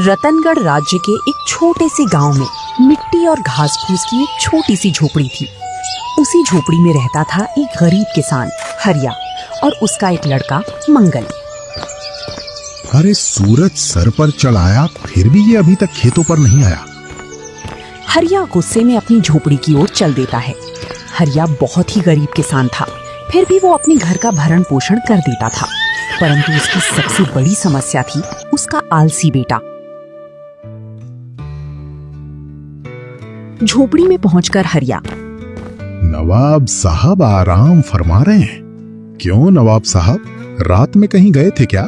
रतनगढ़ राज्य के एक छोटे से गांव में मिट्टी और घास फूस की एक छोटी सी झोपड़ी थी। उसी झोपड़ी में रहता था एक गरीब किसान हरिया और उसका एक लड़का मंगल। अरे सूरज सर पर चढ़ आया, फिर भी ये अभी तक खेतों पर नहीं आया। हरिया गुस्से में अपनी झोपड़ी की ओर चल देता है। हरिया बहुत ही गरीब किसान था, फिर भी वो अपने घर का भरण पोषण कर देता था, परंतु उसकी सबसे बड़ी समस्या थी उसका आलसी बेटा। झोपड़ी में पहुंचकर हरिया, नवाब साहब आराम फरमा रहे हैं। क्यों नवाब साहब, रात में कहीं गए थे क्या?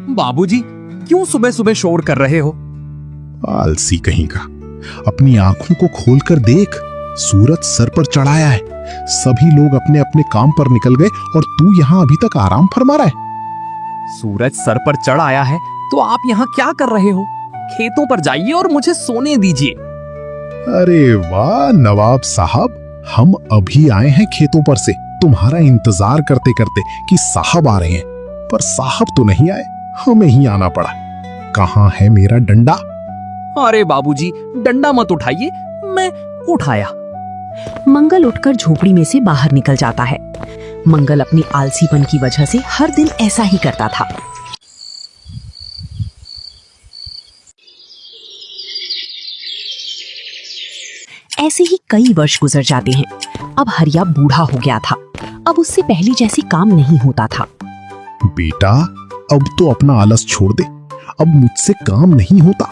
बाबूजी, क्यों सुबह सुबह शोर कर रहे हो? आलसी कहीं का, अपनी आंखों को खोलकर देख, सूरज सर पर चढ़ाया है। सभी लोग अपने अपने काम पर निकल गए और तू यहाँ अभी तक आराम फरमा रहा है। सूरज सर पर चढ़ आया है तो आप यहाँ क्या कर रहे हो? खेतों पर जाइए और मुझे सोने दीजिए। अरे वाह नवाब साहब, हम अभी आए हैं खेतों पर से, तुम्हारा इंतजार करते करते कि साहब आ रहे हैं, पर साहब तो नहीं आए, हमें ही आना पड़ा। कहाँ है मेरा डंडा? अरे बाबूजी, डंडा मत उठाइए, मैं उठाया। मंगल उठकर झोपड़ी में से बाहर निकल जाता है। मंगल अपने आलसीपन की वजह से हर दिन ऐसा ही करता था। ऐसे ही कई वर्ष गुजर जाते हैं। अब हरिया बूढ़ा हो गया था। अब उससे पहले जैसी काम नहीं होता था। बेटा, अब तो अपना आलस छोड़ दे, अब मुझसे काम नहीं होता।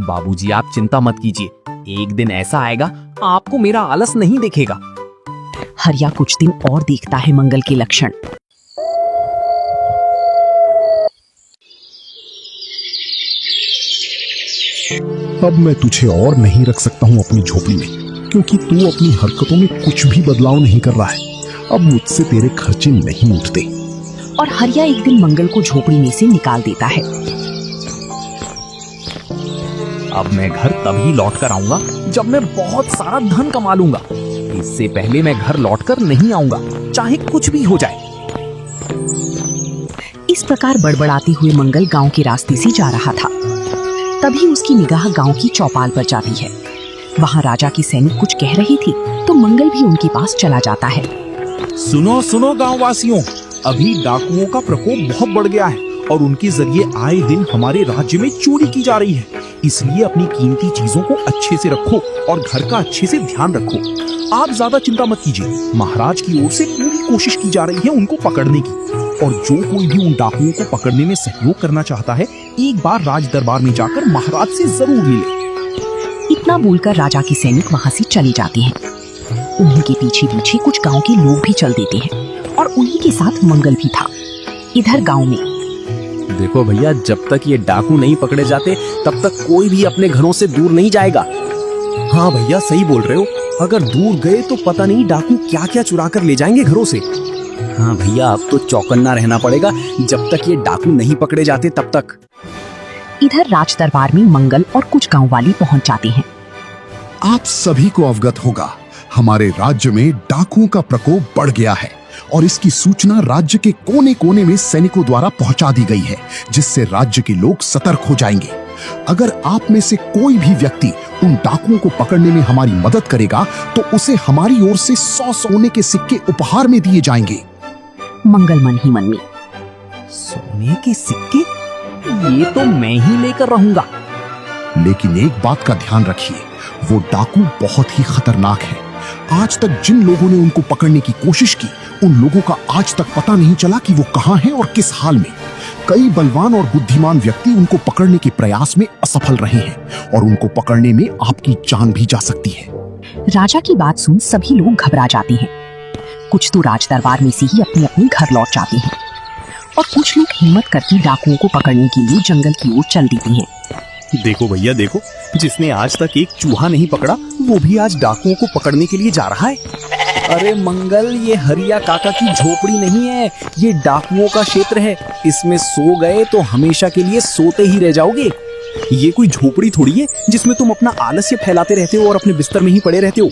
बाबूजी, आप चिंता मत कीजिए, एक दिन ऐसा आएगा आपको मेरा आलस नहीं दिखेगा। हरिया कुछ दिन और देखता है मंगल के लक्षण। अब मैं तुझे और नहीं रख सकता हूँ अपनी झोपड़ी में, क्योंकि तू अपनी हरकतों में कुछ भी बदलाव नहीं कर रहा है। अब मुझसे तेरे खर्चे नहीं उठते। और हरिया एक दिन मंगल को झोपड़ी में से निकाल देता है। अब मैं घर तभी लौट कर आऊंगा जब मैं बहुत सारा धन कमा लूंगा। इससे पहले मैं घर लौटकर नहीं आऊंगा, चाहे कुछ भी हो जाए। इस प्रकार बड़बड़ाते हुए मंगल गांव के रास्ते से जा रहा था। तभी उसकी निगाह गांव की चौपाल पर जाती है। वहां राजा की सैनिक कुछ कह रही थी तो मंगल भी उनके पास चला जाता है। सुनो सुनो गांववासियों, अभी डाकुओं का प्रकोप बहुत बढ़ गया है और उनके जरिए आए दिन हमारे राज्य में चोरी की जा रही है। इसलिए अपनी कीमती चीजों को अच्छे से रखो और घर का अच्छे से ध्यान रखो। आप ज्यादा चिंता मत कीजिए, महाराज की ओर से पूरी कोशिश की जा रही है उनको पकड़ने की, और जो कोई भी उन डाकुओं को पकड़ने में सहयोग करना चाहता है, एक बार राज दरबार में जाकर महाराज से जरूर मिले। इतना बोलकर राजा की सैनिक वहां से चली जाती हैं। उन्हीं के पीछे पीछे कुछ गांव के लोग भी चल देते हैं और उन्हीं के साथ मंगल भी था। इधर गांव में देखो भैया, जब तक ये डाकू नहीं पकड़े जाते तब तक कोई भी अपने घरों से दूर नहीं जाएगा। हाँ भैया, सही बोल रहे हो, अगर दूर गए तो पता नहीं डाकू क्या क्या चुरा कर ले जाएंगे घरों से। हाँ भैया, अब तो चौकन्ना रहना पड़ेगा जब तक ये डाकू नहीं पकड़े जाते तब तक। इधर राज दरबार में मंगल और कुछ गांव वाले पहुंच जाते हैं। आप सभी को अवगत होगा, हमारे राज्य में डाकुओं का प्रकोप बढ़ गया है और इसकी सूचना राज्य के कोने कोने में सैनिकों द्वारा पहुंचा दी गई है, जिससे राज्य के लोग सतर्क हो जाएंगे। अगर आप में से कोई भी व्यक्ति उन डाकुओं को पकड़ने में हमारी मदद करेगा तो उसे हमारी ओर से 100 सोने के सिक्के उपहार में दिए जाएंगे। मंगल मन ही मन में, सोने के सिक्के? ये तो मैं ही लेकर रहूंगा। लेकिन एक बात का ध्यान रखिए, वो डाकू बहुत ही खतरनाक है। आज तक जिन लोगों ने उनको पकड़ने की कोशिश की, उन लोगों का आज तक पता नहीं चला कि वो कहां हैं और किस हाल में। कई बलवान और बुद्धिमान व्यक्ति उनको पकड़ने के प्रयास में असफल रहे हैं और उनको पकड़ने में आपकी जान भी जा सकती है। राजा की बात सुन सभी लोग घबरा जाते हैं। कुछ तो राज दरबार में से ही अपने अपने घर लौट जाते हैं और कुछ लोग हिम्मत करके डाकुओं को पकड़ने के लिए जंगल की ओर चल देते हैं। देखो भैया देखो, जिसने आज तक एक चूहा नहीं पकड़ा वो भी आज डाकुओं को पकड़ने के लिए जा रहा है। अरे मंगल, ये हरिया काका की झोपड़ी नहीं है, ये डाकुओं का क्षेत्र है। इसमें सो गए तो हमेशा के लिए सोते ही रह जाओगे। ये कोई झोपड़ी थोड़ी है जिसमें तुम अपना आलस्य फैलाते रहते हो और अपने बिस्तर में ही पड़े रहते हो।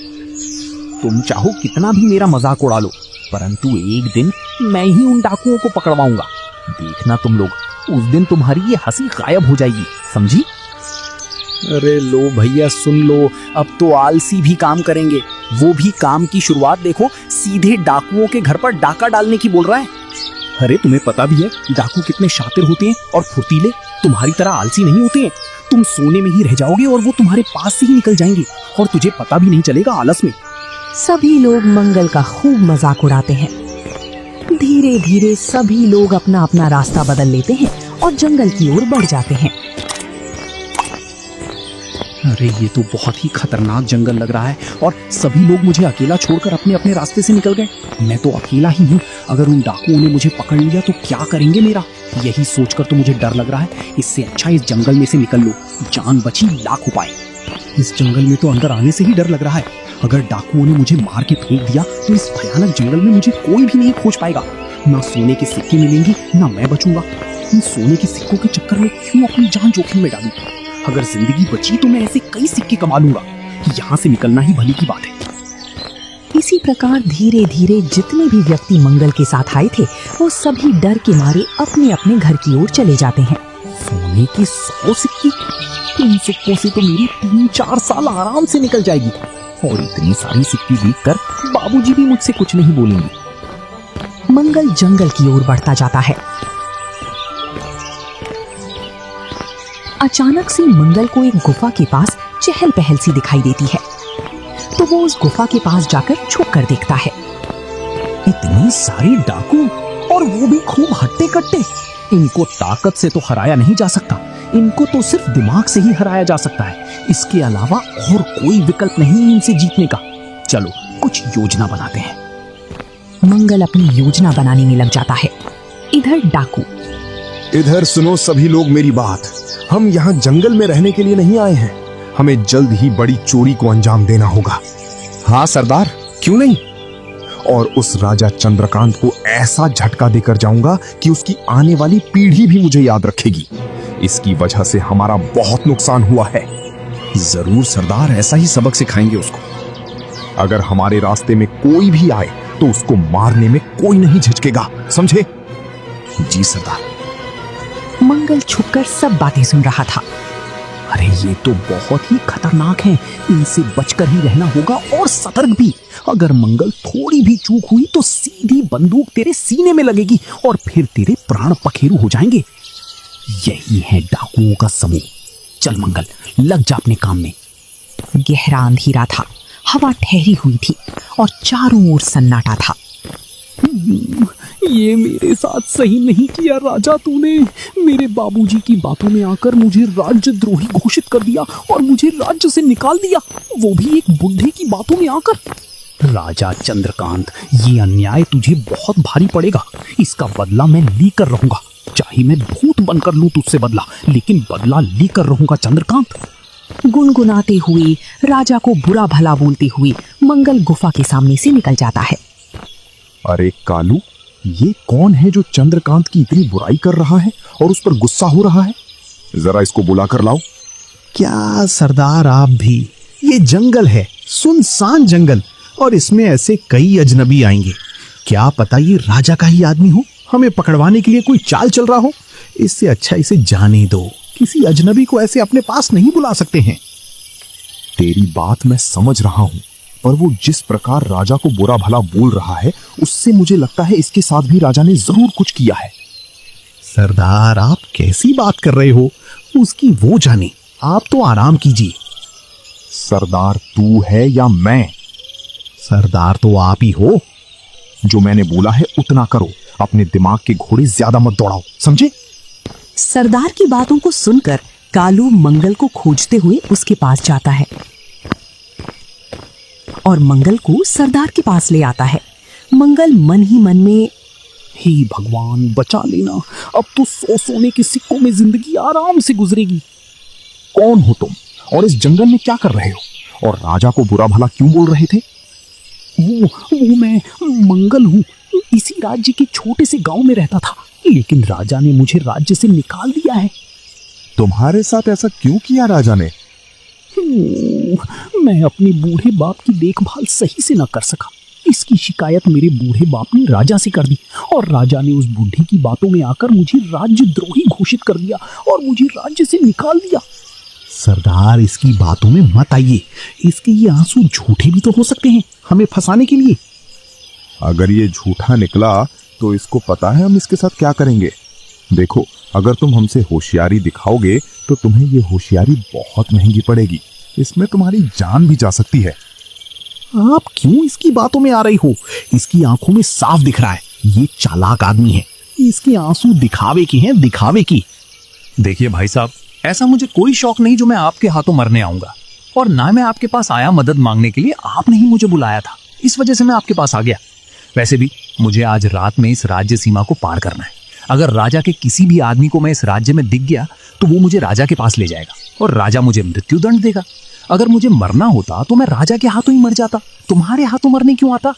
तुम चाहो कितना भी मेरा मजाक उड़ा लो, परंतु एक दिन मैं ही उन डाकुओं को पकड़वाऊंगा। देखना तुम लोग, उस दिन तुम्हारी ये हंसी गायब हो जाएगी, समझी? अरे लो भैया सुन लो, अब तो आलसी भी काम करेंगे। वो भी काम की शुरुआत देखो, सीधे डाकुओं के घर पर डाका डालने की बोल रहा है। अरे तुम्हें पता भी है डाकू कितने शातिर होते हैं और फुर्तीले, तुम्हारी तरह आलसी नहीं होते हैं। तुम सोने में ही रह जाओगे और वो तुम्हारे पास से ही निकल जाएंगे और तुझे पता भी नहीं चलेगा आलस में। सभी लोग मंगल का खूब मजाक उड़ाते हैं। धीरे धीरे सभी लोग अपना अपना रास्ता बदल लेते हैं और जंगल की ओर बढ़ जाते हैं। अरे ये तो बहुत ही खतरनाक जंगल लग रहा है और सभी लोग मुझे अकेला छोड़कर अपने अपने रास्ते से निकल गए। मैं तो अकेला ही हूँ, अगर उन डाकुओं ने मुझे पकड़ लिया तो क्या करेंगे मेरा? यही सोचकर तो मुझे डर लग रहा है। इससे अच्छा इस जंगल में से निकल लो, जान बची लाख उपाय। इस जंगल में तो अंदर आने से ही डर लग रहा है। अगर डाकुओं ने मुझे मार के फेंक दिया तो इस भयानक जंगल में मुझे कोई भी नहीं खोज पाएगा। ना सोने के सिक्के मिलेंगे ना मैं बचूंगा। इन सोने के सिक्कों के चक्कर में क्यों अपनी जान जोखिम में डालूं? अगर जिंदगी बची तो मैं ऐसे कई सिक्के कमा लूंगा। यहाँ से निकलना ही भली की बात है। इसी प्रकार धीरे धीरे जितने भी व्यक्ति मंगल के साथ आए थे वो सभी डर के मारे अपने अपने घर की ओर चले जाते हैं। सोने की 100 सिक्के, इन सिक्कों से तो मेरी 3-4 साल आराम से निकल जाएगी और इतनी सारी सिक्के देखकर बाबूजी भी मुझसे कुछ नहीं बोलेंगे। मंगल जंगल की ओर बढ़ता जाता है। अचानक से मंगल को एक गुफा के पास चहल पहल सी दिखाई देती है, तो वो उस गुफा के पास जाकर छुप कर देखता है। इतनी सारी डाकू और वो भी खूब हट्टे कट्टे। इनको ताकत से तो हराया नहीं जा सकता, इनको तो सिर्फ दिमाग से ही हराया जा सकता है। इसके अलावा और कोई विकल्प नहीं है इनसे जीतने का। चलो कुछ योजना बनाते हैं। मंगल अपनी योजना बनाने में लग जाता है। इधर डाकू, इधर सुनो सभी लोग मेरी बात। हम यहाँ जंगल में रहने के लिए नहीं आए हैं, हमें जल्द ही बड़ी चोरी को अंजाम देना होगा। हाँ सरदार, क्यों नहीं? और उस राजा चंद्रकांत को ऐसा झटका देकर जाऊंगा कि उसकी आने वाली पीढ़ी भी मुझे याद रखेगी। इसकी वजह से हमारा बहुत नुकसान हुआ है। जरूर सरदार, ऐसा ही सबक सिखाएंगे उसको। अगर हमारे रास्ते में कोई भी आए तो उसको मारने में कोई नहीं झिझकेगा, समझे? जी सरदार। मंगल छुपकर सब बातें सुन रहा था। अरे ये तो बहुत ही खतरनाक है, इनसे बचकर ही रहना होगा और सतर्क भी। अगर मंगल थोड़ी भी चूक हुई तो सीधी बंदूक तेरे सीने में लगेगी और फिर तेरे प्राण पखेरु हो जाएंगे। यही है डाकुओं का समूह। चल मंगल, लग जा अपने काम में। गहरा अंधेरा था, हवा ठहरी हुई थी और चारों ओर सन्नाटा था। ये मेरे साथ सही नहीं किया राजा तूने। मेरे बाबूजी की बातों में आकर मुझे राज्यद्रोही घोषित कर दिया और मुझे राज्य से निकाल दिया, वो भी एक बुढ़े की बातों में आकर। राजा चंद्रकांत, ये अन्याय तुझे बहुत भारी पड़ेगा। इसका बदला मैं लेकर रहूंगा, चाहे मैं भूत बनकर लूं तुझसे बदला, लेकिन बदला लेकर रहूंगा चंद्रकांत। गुनगुनाते हुए, राजा को बुरा भला बोलते हुए मंगल गुफा के सामने से निकल जाता है। अरे कालू, ये कौन है जो चंद्रकांत की इतनी बुराई कर रहा है और उस पर गुस्सा हो रहा है? जरा इसको बुला कर लाओ। क्या सरदार आप भी? ये जंगल है, सुनसान जंगल, और इसमें ऐसे कई अजनबी आएंगे। क्या पता ये राजा का ही आदमी हो, हमें पकड़वाने के लिए कोई चाल चल रहा हो। इससे अच्छा इसे जाने दो, किसी अजनबी को ऐसे अपने पास नहीं बुला सकते हैं। तेरी बात मैं समझ रहा हूँ, पर वो जिस प्रकार राजा को बुरा भला बोल रहा है उससे मुझे लगता है इसके साथ भी राजा ने जरूर कुछ किया है। सरदार, आप कैसी बात कर रहे हो? उसकी वो जाने, आप तो आराम कीजिए। सरदार तू है या मैं? सरदार तो आप ही हो। जो मैंने बोला है उतना करो, अपने दिमाग के घोड़े ज्यादा मत दौड़ाओ, समझे? सरदार की बातों को सुनकर कालू मंगल को खोजते हुए उसके पास जाता है और मंगल को सरदार के पास ले आता है। मंगल मन ही मन में, हे भगवान बचा लेना, अब तो 100 सोने के सिक्कों में जिंदगी आराम से गुजरेगी। कौन हो तुम और इस जंगल में क्या कर रहे हो? और राजा को बुरा भला क्यों बोल रहे थे? वो मैं मंगल हूँ। इसी राज्य के छोटे से गांव में रहता था, लेकिन राजा ने मुझे राज्य से निकाल दिया है। तुम्हारे साथ ऐसा क्यों किया राजा ने? मैं अपने बूढ़े बाप की देखभाल सही से न कर सका, इसकी शिकायत मेरे बूढ़े बाप ने राजा से कर दी और राजा ने उस बूढ़े की बातों में आकर मुझे राज्यद्रोही घोषित कर दिया और मुझे राज्य से निकाल दिया। सरदार, इसकी बातों में मत आइए। इसके ये आंसू झूठे भी तो हो सकते हैं, हमें फंसाने के लिए। अगर ये झूठा निकला तो इसको पता है हम इसके साथ क्या करेंगे। देखो, अगर तुम हमसे होशियारी दिखाओगे तो तुम्हें ये होशियारी बहुत महंगी पड़ेगी। इसमें तुम्हारी जान भी जा सकती है। आप क्यों इसकी बातों में आ रही हो? इसकी आंखों में साफ दिख रहा है ये चालाक आदमी है। इसके आंसू दिखावे की हैं, दिखावे की। देखिए भाई साहब, ऐसा मुझे कोई शौक नहीं जो मैं आपके हाथों मरने आऊंगा, और ना मैं आपके पास आया मदद मांगने के लिए। आपने ही मुझे बुलाया था, इस वजह से मैं आपके पास आ गया। वैसे भी मुझे आज रात में इस राज्य सीमा को पार करना है। अगर राजा के किसी भी आदमी को मैं इस राज्य में दिख गया तो वो मुझे राजा के पास ले जाएगा और राजा मुझे मृत्यु दंड देगा। अगर मुझे मरना होता तो मैं राजा के हाथों ही मर जाता, तुम्हारे हाथों मरने क्यों आता?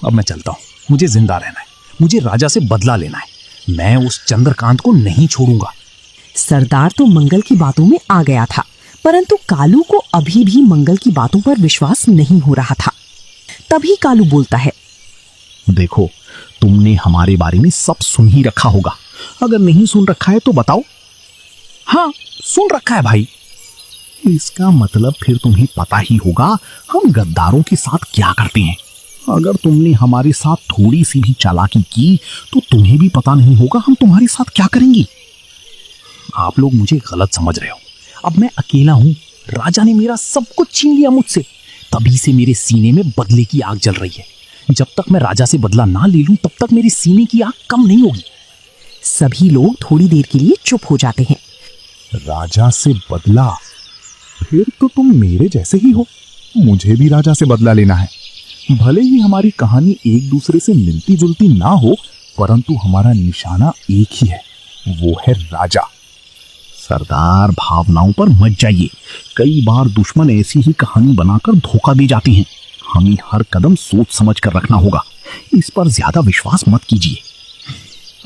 अब मैं चलता हूं, मुझे जिंदा रहना है, मुझे राजा से बदला लेना है। मैं उस चंद्रकांत को नहीं छोड़ूंगा। सरदार तो मंगल की बातों में आ गया था, परंतु कालू को अभी भी मंगल की बातों पर विश्वास नहीं हो रहा था। तभी कालू बोलता है, देखो, तुमने हमारे बारे में सब सुन ही रखा होगा। अगर नहीं सुन रखा है तो बताओ। हाँ, सुन रखा है भाई। इसका मतलब फिर तुम्हें पता ही होगा हम गद्दारों के साथ क्या करते हैं। अगर तुमने हमारे साथ थोड़ी सी भी चालाकी की तो तुम्हें भी पता नहीं होगा हम तुम्हारे साथ क्या करेंगे। आप लोग मुझे गलत समझ रहे हो। अब मैं अकेला हूं, राजा ने मेरा सब कुछ छीन लिया मुझसे। तभी से मेरे सीने में बदले की आग जल रही है। जब तक मैं राजा से बदला ना ले लूं तब तक मेरे सीने की आग कम नहीं होगी। सभी लोग थोड़ी देर के लिए चुप हो जाते हैं। राजा से बदला? फिर तो तुम मेरे जैसे ही हो। मुझे भी राजा से बदला लेना है। भले ही हमारी कहानी एक दूसरे से मिलती जुलती ना हो, परंतु हमारा निशाना एक ही है, वो है राजा। सरदार, भावनाओं पर मत जाइए। कई बार दुश्मन ऐसी ही कहानी बनाकर धोखा दे जाते हैं। हमें हर कदम सोच समझ कर रखना होगा। इस पर ज्यादा विश्वास मत कीजिए।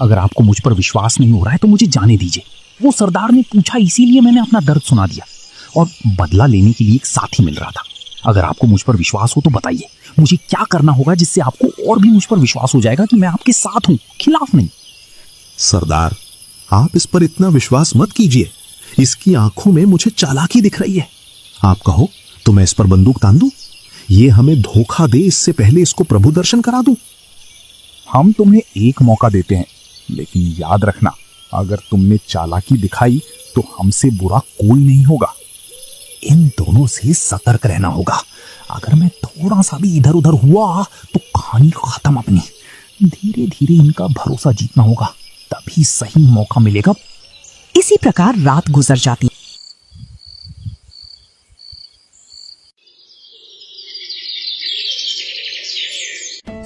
अगर आपको मुझ पर विश्वास नहीं हो रहा है तो मुझे जाने दीजिए। वो सरदार ने पूछा, इसीलिए मैंने अपना दर्द सुना दिया, और बदला लेने के लिए एक साथी मिल रहा था। अगर आपको मुझ पर विश्वास हो तो बताइए, मुझे क्या करना होगा जिससे आपको और भी मुझ पर विश्वास हो जाएगा कि मैं आपके साथ हूं, खिलाफ नहीं। सरदार, आप इस पर इतना विश्वास मत कीजिए। इसकी आंखों में मुझे चालाकी दिख रही है। आप कहो तो मैं इस पर बंदूक तान दूं? ये हमें धोखा दे, इससे पहले इसको प्रभु दर्शन करा दूं। हम तुम्हें एक मौका देते हैं, लेकिन याद रखना, अगर तुमने चालाकी दिखाई तो हमसे बुरा कोई नहीं होगा। इन दोनों से सतर्क रहना होगा। अगर मैं थोड़ा सा भी इधर उधर हुआ तो कहानी खत्म अपनी। धीरे धीरे इनका भरोसा जीतना होगा, तभी सही मौका मिलेगा। इसी प्रकार रात गुजर जाती।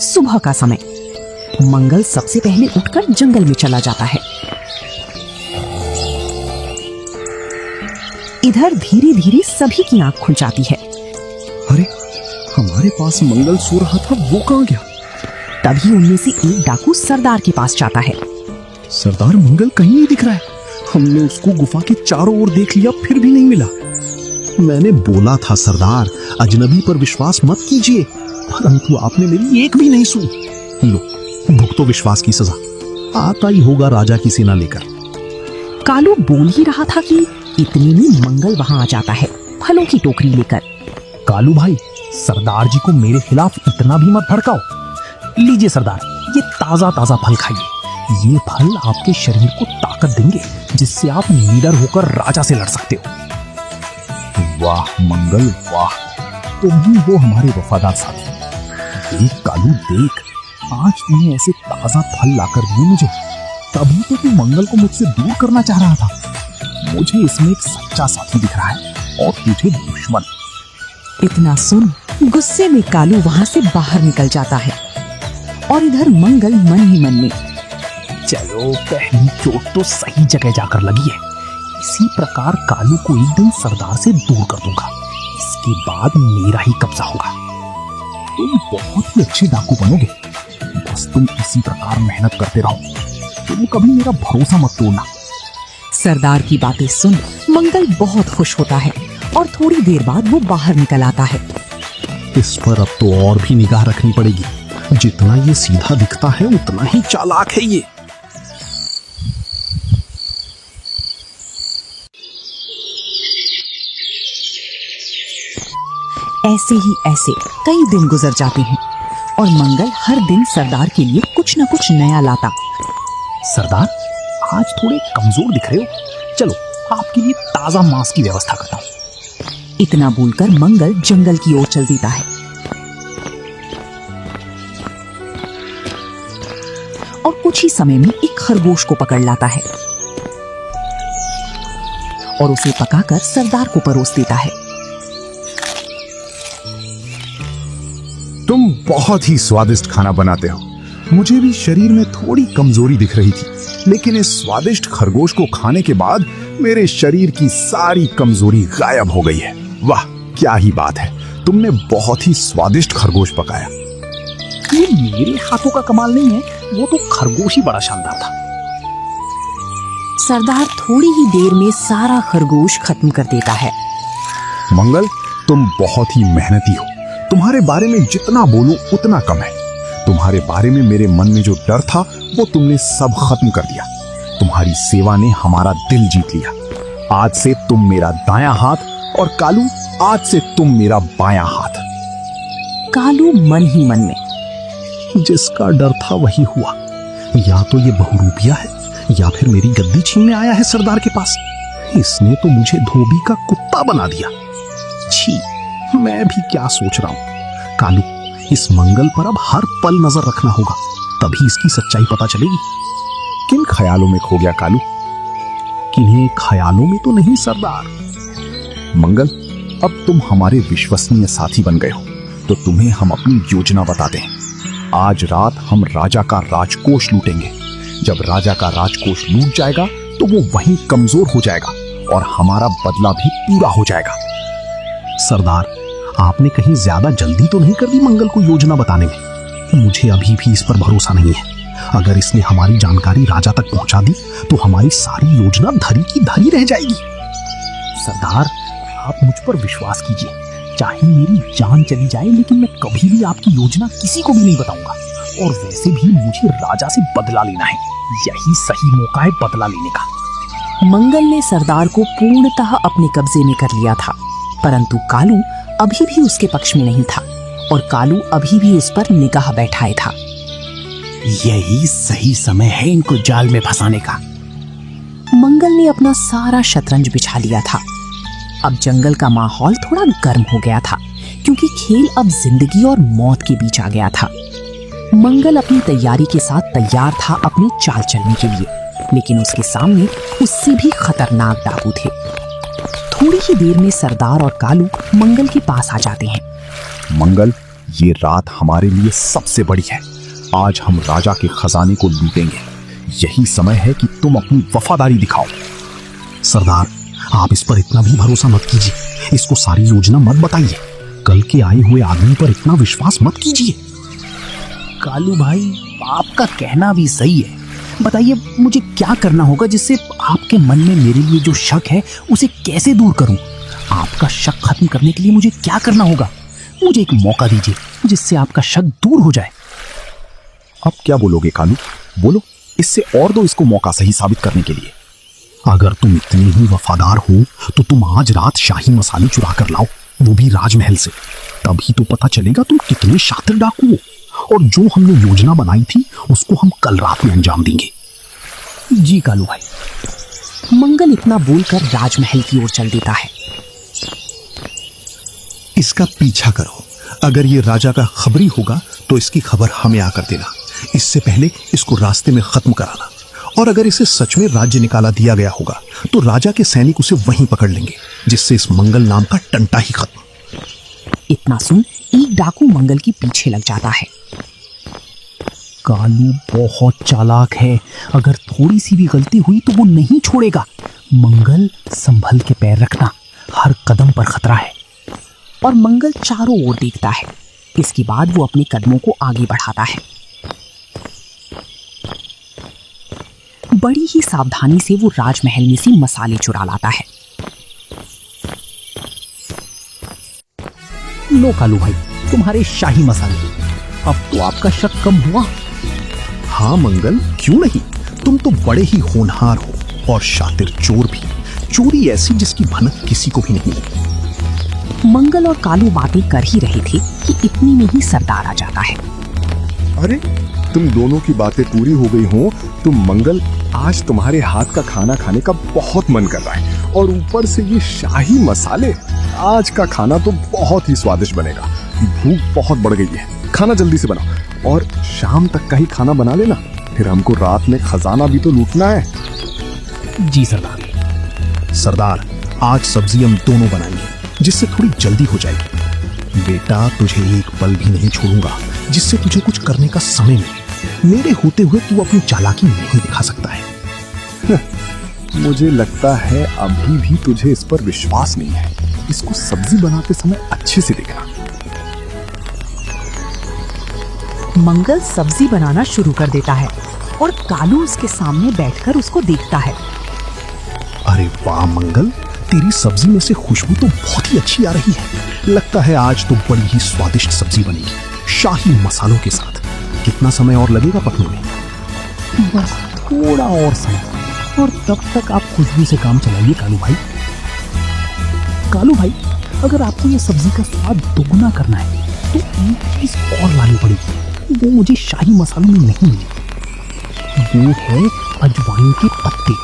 सुबह का समय। मंगल सबसे पहले उठकर जंगल में चला जाता है। इधर धीरे धीरे सभी की आंख खुल जाती है। अरे, हमारे पास मंगल सो रहा था, वो कहां गया? तभी उनमें से एक डाकू सरदार के पास जाता है। सरदार, मंगल कहीं नहीं दिख रहा है। हमने उसको गुफा के चारों ओर देख लिया, फिर भी नहीं मिला। मैंने बोला था सरदार, अजनबी पर विश्वास मत कीजिए, परंतु आपने मेरी एक भी नहीं सुनी। लो, भुगतो विश्वास की सजा। आता ही होगा राजा की सेना लेकर। कालू बोल ही रहा था कि इतने में मंगल वहां आ जाता है, फलों की टोकरी लेकर। कालू भाई, सरदार जी को मेरे खिलाफ इतना भी मत भड़काओ। लीजिए सरदार, ये ताजा ताजा फल खाइए। ये फल आपके शरीर को ताकत देंगे, जिससे आप निडर होकर राजा से लड़ सकते हो। वाह मंगल, वाह, तुम ही हो हमारे वफादार साथी। देख कालू, देख, आज तुमने ऐसे ताजा फल लाकर दिए मुझे। तभी तो तू मंगल को मुझसे दूर करना चाह रहा था। मुझे इसमें एक सच्चा साथी दिख रहा है और तुझे दुश्मन। इतना सुन गुस्से में कालू वहां से बाहर निकल जाता है, और इधर मंगल मन ही मन में, चलो, पहली चोट तो सही जगह जाकर लगी है। इसी प्रकार कालू को एक दिन सरदार से दूर कर दूंगा। इसके बाद मेरा ही कब्जा होगा। तुम बहुत ही अच्छे डाकू बनोगे। बस तुम इसी प्रकार मेहनत करते रहो। तुम कभी मेरा भरोसा मत तोड़ना। सरदार की बातें सुन मंगल बहुत खुश होता है, और थोड़ी देर बाद वो बाहर निकल आता है। इस पर अब तो और भी निगाह रखनी पड़ेगी। जितना ये सीधा दिखता है उतना ही चालाक है ये। ऐसे ही ऐसे कई दिन गुजर जाते हैं और मंगल हर दिन सरदार के लिए कुछ न कुछ नया लाता। सरदार, आज थोड़े कमजोर दिख रहे हो। चलो आपके लिए ताजा मांस की व्यवस्था करता हूँ। इतना बोलकर मंगल जंगल की ओर चल देता है और कुछ ही समय में एक खरगोश को पकड़ लाता है और उसे पकाकर सरदार को परोस देता है। तुम बहुत ही स्वादिष्ट खाना बनाते हो। मुझे भी शरीर में थोड़ी कमजोरी दिख रही थी, लेकिन इस स्वादिष्ट खरगोश को खाने के बाद मेरे शरीर की सारी कमजोरी गायब हो गई है। वाह, क्या ही बात है। तुमने बहुत ही स्वादिष्ट खरगोश पकाया। ये मेरे हाथों का कमाल नहीं है, वो तो खरगोश ही बड़ा शानदार था। सरदार थोड़ी ही देर में सारा खरगोश खत्म कर देता है। मंगल, तुम बहुत ही मेहनती हो। तुम्हारे बारे में जितना बोलूं उतना कम है। तुम्हारे बारे में मेरे मन में जो डर था वो तुमने सब खत्म कर दिया। तुम्हारी सेवा ने हमारा दिल जीत लिया। आज से तुम मेरा दायां हाथ और कालू, आज से तुम मेरा बायां हाथ। कालू मन ही मन में, जिसका डर था वही हुआ। या तो ये बहुरूपिया है या फिर मेरी गद्दी छीनने आया है सरदार के पास। इसने तो मुझे धोबी का कुत्ता बना दिया। छी, मैं भी क्या सोच रहा हूं। कालू, इस मंगल पर अब हर पल नजर रखना होगा, तभी इसकी सच्चाई पता चलेगी। किन ख्यालों में खो गया कालू? किन्हीं ख्यालों में तो नहीं सरदार। मंगल, अब तुम हमारे विश्वसनीय साथी बन गए हो, तो तुम्हें हम अपनी योजना बताते हैं। आज रात हम राजा का राजकोष लूटेंगे। जब राजा का राजकोष लूट जाएगा तो वो वहीं कमजोर हो जाएगा और हमारा बदला भी पूरा हो जाएगा। सरदार, आपने कहीं ज्यादा जल्दी तो नहीं कर दी मंगल को योजना बताने में? मुझे अभी भी इस पर भरोसा नहीं है। अगर इसने हमारी जानकारी राजा तक पहुंचा दी तो हमारी सारी योजना धरी की धरी रह जाएगी। सरदार, आप मुझ पर विश्वास कीजिए। चाहे मेरी जान चली जाए, लेकिन मैं कभी भी आपकी योजना किसी को भी नहीं बताऊंगा। और वैसे भी मुझे राजा से बदला लेना है। यही सही मौका है बदला लेने का। मंगल ने सरदार को पूर्णतः अपने कब्जे में कर लिया था, परंतु कालू अभी भी उसके पक्ष में नहीं था और कालू अभी भी उस पर निगाह बैठाए था। यही सही समय है इनको जाल में फंसाने का। मंगल ने अपना सारा शतरंज बिछा लिया था। अब जंगल का माहौल थोड़ा गर्म हो गया था, क्योंकि खेल अब जिंदगी और मौत के बीच आ गया था। मंगल अपनी तैयारी के साथ तैयार था अपनी चाल चलने के लिए, लेकिन उसके सामने उससे भी खतरनाक डाकू थे। थोड़ी ही देर में सरदार और कालू मंगल के पास आ जाते हैं। मंगल, ये रात हमारे लिए सबसे बड़ी है। आज हम राजा के खजाने को लूटेंगे। यही समय है कि तुम अपनी वफादारी दिखाओ। सरदार, आप इस पर इतना भी भरोसा मत कीजिए। इसको सारी योजना मत बताइए। कल के आए हुए आदमी पर इतना विश्वास मत कीजिए। कालू भाई, आपका कहना भी सही है। बताइए, मुझे क्या करना होगा जिससे आपके मन में मेरे लिए जो शक है उसे कैसे दूर करूं? आपका शक खत्म करने के लिए मुझे क्या करना होगा? मुझे एक मौका दीजिए जिससे आपका शक दूर हो जाए। अब क्या बोलोगे कालू? बोलो, इससे और दो इसको मौका सही साबित करने के लिए। अगर तुम इतने ही वफादार हो तो तुम आज रात शाही मसाले चुरा कर लाओ, वो भी राजमहल से। तभी तो पता चलेगा तुम कितने शातिर डाकू हो। और जो हमने योजना बनाई थी उसको हम कल रात में अंजाम देंगे। जी कालू भाई। मंगल इतना बोलकर राजमहल की ओर चल देता है। इसका पीछा करो। अगर ये राजा का खबरी होगा तो इसकी खबर हमें आकर देना। इससे पहले इसको रास्ते में खत्म कराना। और अगर इसे सच में राज्य निकाला दिया गया होगा तो राजा के सैनिक उसे वहीं पकड़ लेंगे, जिससे इस मंगल नाम का टंटा ही खत्म। इतना सुन एक डाकू मंगल के पीछे लग जाता है। कालू बहुत चालाक है। अगर थोड़ी सी भी गलती हुई तो वो नहीं छोड़ेगा। मंगल, संभल के पैर रखना, हर कदम पर खतरा है। और मंगल चारों ओर देखता है। इसके बाद वो अपने कदमों को आगे बढ़ाता है। बड़ी ही सावधानी से वो राजमहल में से मसाले चुरा लाता है। लो कालू भाई, तुम्हारे शाही मसाले। अब तो आपका शक कम हुआ। हाँ मंगल, क्यों नहीं। तुम तो बड़े ही होनहार हो और शातिर चोर भी। चोरी ऐसी जिसकी भनक किसी को भी नहीं लगी। मंगल और कालू बातें कर ही रहे थे कि इतनी में ही सरदार आ जाता है। अरे तुम दोनों की बातें पूरी हो गई हो तो मंगल, आज तुम्हारे हाथ का खाना खाने का बहुत मन कर रहा है, और ऊपर से ये शाही मसाले। आज का खाना तो बहुत ही स्वादिष्ट बनेगा। भूख बहुत बढ़ गई है, खाना जल्दी से बनाओ और शाम तक का ही खाना बना लेना, फिर हमको रात में खजाना भी तो लूटना है। जी सरदार। सरदार, आज सब्जी हम दोनों बनाएंगे जिससे थोड़ी जल्दी हो जाएगी। बेटा, तुझे एक पल भी नहीं छोड़ूंगा जिससे तुझे कुछ करने का समय मिले। मेरे होते हुए तू अपनी चालाकी नहीं दिखा सकता है। मुझे लगता है अभी भी तुझे इस पर विश्वास नहीं है। इसको सब्जी बनाते समय अच्छे से देखना। मंगल सब्जी बनाना शुरू कर देता है और कालू उसके सामने बैठकर उसको देखता है। अरे वाह मंगल, तेरी सब्जी में से खुशबू तो बहुत ही अच्छी आ रही है। लगता है आज तो बड़ी ही स्वादिष्ट सब्जी बनेगी, शाही मसालों के साथ। कितना समय और लगेगा पकने में? बस थोड़ा और समय, और तब तक आप खुशबू से काम चलाइए कालू भाई। कालू भाई, अगर आपको ये सब्जी का स्वाद दोगुना करना है तो एक चीज और लानी पड़ेगी। वो मुझे शाही मसालों में नहीं मिली। वो है अजवाइन के पत्ते।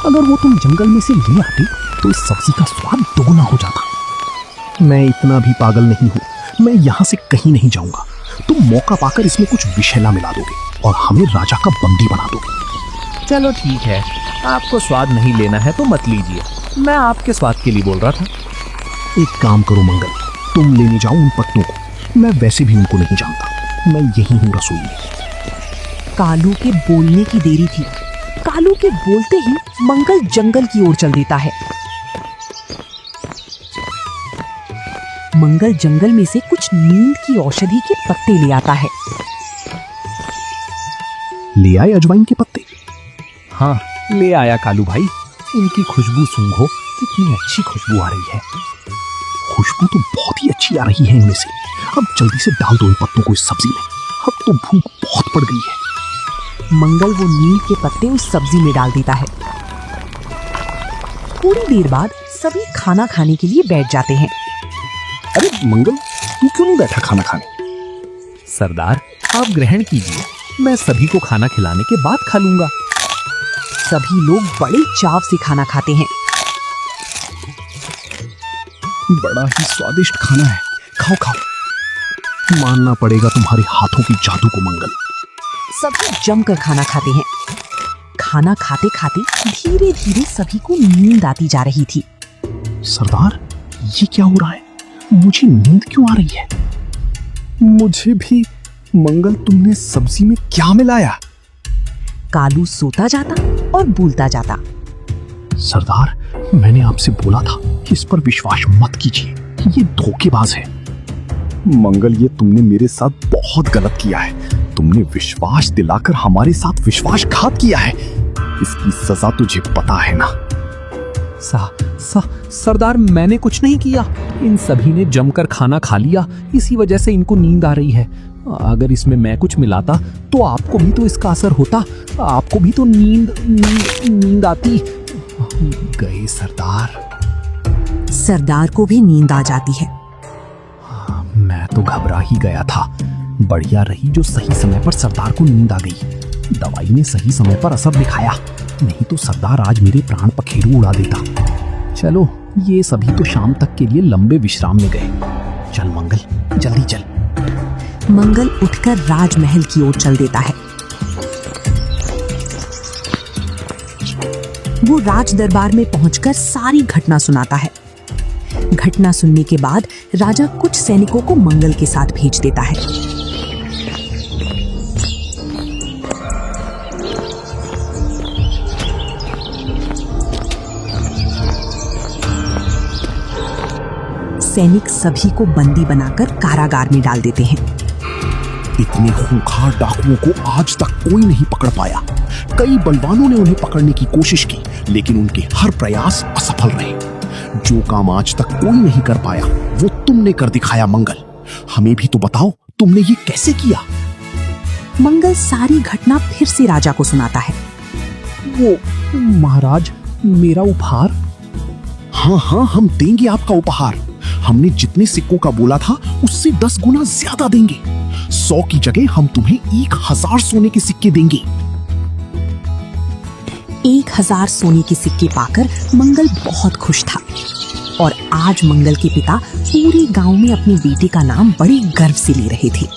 अगर वो तुम जंगल में से ले आते तो इस सब्जी का स्वाद दोगुना हो जाता। मैं इतना भी पागल नहीं हूँ। मैं यहाँ से कहीं नहीं जाऊंगा। तुम मौका पाकर इसमें कुछ विषैला मिला दोगे और हमें राजा का बंदी बना दोगे। चलो ठीक है, आपको स्वाद नहीं लेना है तो मत लीजिए, मैं आपके स्वाद के लिए बोल रहा था। एक काम करो मंगल, तुम लेने जाओ उन पत्तों को। मैं वैसे भी उनको नहीं जानता। मैं यही हूँ रसोई में। कालू के बोलने की देरी थी। कालू के बोलते ही मंगल जंगल की ओर चल देता है। मंगल जंगल में से कुछ नींद की औषधि के पत्ते ले आता है। ले आए अजवाइन के पत्ते? हाँ, ले आया कालू भाई। इनकी खुशबू सूंघो, कितनी अच्छी खुशबू आ रही है। खुशबू तो बहुत ही अच्छी आ रही है इनमें से। अब जल्दी से डाल दो इन पत्तों को इस सब्जी में। अब तो भूख बहुत पड़ गई है। मंगल वो नीम के पत्ते उस सब्जी में डाल देता है। थोड़ी देर बाद सभी खाना खाने के लिए बैठ जाते हैं। अरे मंगल, तू क्यों नहीं बैठा खाना खाने? सरदार, आप ग्रहण कीजिए, मैं सभी को खाना खिलाने के बाद खा लूंगा। सभी लोग बड़े चाव से खाना खाते हैं। बड़ा ही स्वादिष्ट खाना है, खाओ खाओ। मानना पड़ेगा तुम्हारे हाथों की जादू को मंगल। सभी जमकर खाना खाते हैं। खाना खाते खाते धीरे धीरे सभी को नींद आती जा रही थी। सरदार, ये क्या हो रहा है? मुझे नींद क्यों आ रही है? मुझे भी। मंगल, तुमने सब्जी में क्या मिलाया? कालू सोता जाता और बोलता जाता। सरदार, मैंने आपसे बोला था कि इस पर विश्वास मत कीजिए, ये धोखेबाज है। मंगल, ये तुमने मेरे साथ बहुत गलत किया है। तुमने विश्वास दिलाकर हमारे साथ विश्वासघात किया है। इसकी सजा तुझे पता है ना? सरदार, मैंने कुछ नहीं किया। इन सभी ने जमकर खाना खा लिया, इसी वजह से इनको नींद आ रही है। अगर इसमें मैं कुछ मिलाता तो आपको भी तो इसका असर होता, आपको भी तो नींद आती। गए सरदार। सरदार को भी नींद आ जाती है। मैं तो घबरा ही गया था। बढ़िया रही जो सही समय पर सरदार को नींद आ गई। दवाई ने सही समय पर असर दिखाया, नहीं तो सरदार आज मेरे प्राण पखेरु उड़ा देता। चलो, ये सभी तो शाम तक के लिए लंबे विश्राम में गए। चल मंगल, जल्दी चल। मंगल उठकर राजमहल की ओर चल देता है। वो राज दरबार में पहुंचकर सारी घटना सुनाता है। घटना सुनने के बाद राजा कुछ सैनिकों को मंगल के साथ भेज देता है। सैनिक सभी को बंदी बनाकर कारागार में डाल देते हैं। इतने खूंखार डाकुओं को आज तक कोई नहीं पकड़ पाया। कई बलवानों ने उन्हें पकड़ने की कोशिश की, लेकिन उनके हर प्रयास असफल रहे। जो काम आज तक कोई नहीं कर पाया वो तुमने कर दिखाया मंगल। हमें भी तो बताओ, तुमने ये कैसे किया? मंगल सारी घटना फिर से राजा को सुनाता है। वो महाराज, मेरा उपहार? हाँ हाँ, हम देंगे आपका उपहार। हमने जितने सिक्कों का बोला था उससे 10 गुना ज्यादा देंगे। 100 की जगह हम तुम्हें 1000 सोने के सिक्के देंगे। 1000 सोने के सिक्के पाकर मंगल बहुत खुश था और आज मंगल के पिता पूरे गांव में अपनी बेटी का नाम बड़े गर्व से ले रहे थे।